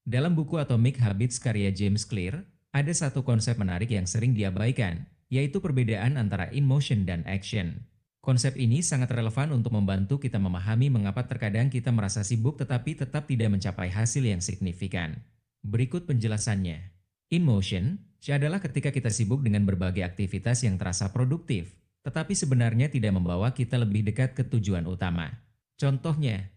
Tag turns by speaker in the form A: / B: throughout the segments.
A: Dalam buku Atomic Habits karya James Clear, ada satu konsep menarik yang sering diabaikan, yaitu perbedaan antara in motion dan action. Konsep ini sangat relevan untuk membantu kita memahami mengapa terkadang kita merasa sibuk tetapi tetap tidak mencapai hasil yang signifikan. Berikut penjelasannya. In motion adalah ketika kita sibuk dengan berbagai aktivitas yang terasa produktif, tetapi sebenarnya tidak membawa kita lebih dekat ke tujuan utama. Contohnya,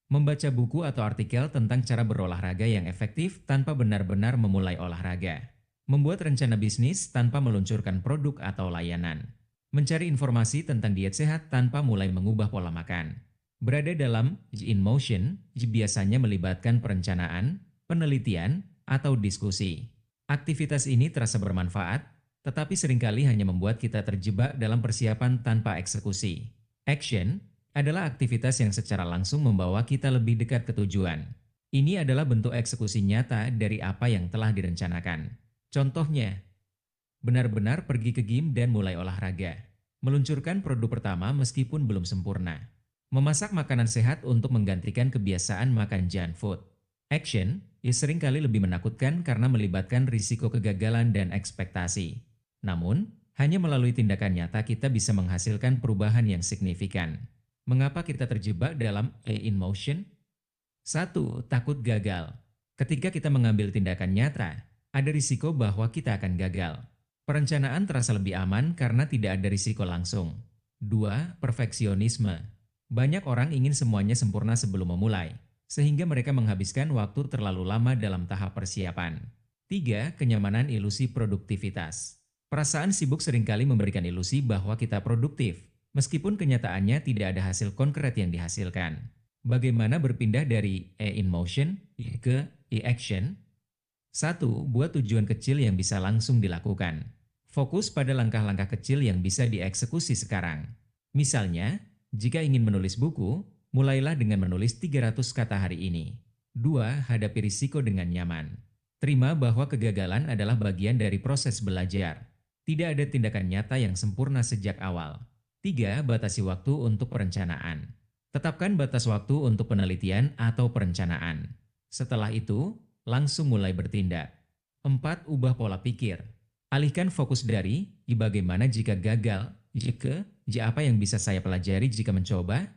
A: membaca buku atau artikel tentang cara berolahraga yang efektif tanpa benar-benar memulai olahraga. Membuat rencana bisnis tanpa meluncurkan produk atau layanan. Mencari informasi tentang diet sehat tanpa mulai mengubah pola makan. Berada dalam in motion biasanya melibatkan perencanaan, penelitian, atau diskusi. Aktivitas ini terasa bermanfaat, tetapi seringkali hanya membuat kita terjebak dalam persiapan tanpa eksekusi. Action adalah aktivitas yang secara langsung membawa kita lebih dekat ke tujuan. Ini adalah bentuk eksekusi nyata dari apa yang telah direncanakan. Contohnya, benar-benar pergi ke gym dan mulai olahraga. Meluncurkan produk pertama meskipun belum sempurna. Memasak makanan sehat untuk menggantikan kebiasaan makan junk food. Action seringkali lebih menakutkan karena melibatkan risiko kegagalan dan ekspektasi. Namun, hanya melalui tindakan nyata kita bisa menghasilkan perubahan yang signifikan. Mengapa kita terjebak dalam in motion? 1. Takut gagal. Ketika kita mengambil tindakan nyata, ada risiko bahwa kita akan gagal. Perencanaan terasa lebih aman karena tidak ada risiko langsung. 2. Perfeksionisme. Banyak orang ingin semuanya sempurna sebelum memulai, sehingga mereka menghabiskan waktu terlalu lama dalam tahap persiapan. 3. Kenyamanan ilusi produktivitas. Perasaan sibuk seringkali memberikan ilusi bahwa kita produktif, meskipun kenyataannya tidak ada hasil konkret yang dihasilkan. Bagaimana berpindah dari in motion ke action? 1. Buat tujuan kecil yang bisa langsung dilakukan. Fokus pada langkah-langkah kecil yang bisa dieksekusi sekarang. Misalnya, jika ingin menulis buku, mulailah dengan menulis 300 kata hari ini. 2. Hadapi risiko dengan nyaman. Terima bahwa kegagalan adalah bagian dari proses belajar. Tidak ada tindakan nyata yang sempurna sejak awal. 3. Batasi waktu untuk perencanaan. Tetapkan batas waktu untuk penelitian atau perencanaan. Setelah itu, langsung mulai bertindak. 4. Ubah pola pikir. Alihkan fokus dari bagaimana jika gagal, ke apa yang bisa saya pelajari jika mencoba.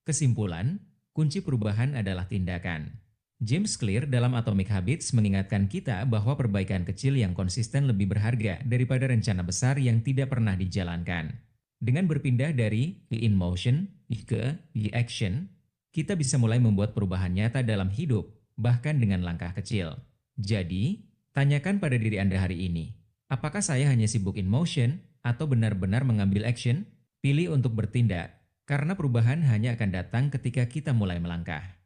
A: Kesimpulan, kunci perubahan adalah tindakan. James Clear dalam Atomic Habits mengingatkan kita bahwa perbaikan kecil yang konsisten lebih berharga daripada rencana besar yang tidak pernah dijalankan. Dengan berpindah dari in motion ke action, kita bisa mulai membuat perubahan nyata dalam hidup, bahkan dengan langkah kecil. Jadi, tanyakan pada diri Anda hari ini, apakah saya hanya sibuk in motion atau benar-benar mengambil action? Pilih untuk bertindak, karena perubahan hanya akan datang ketika kita mulai melangkah.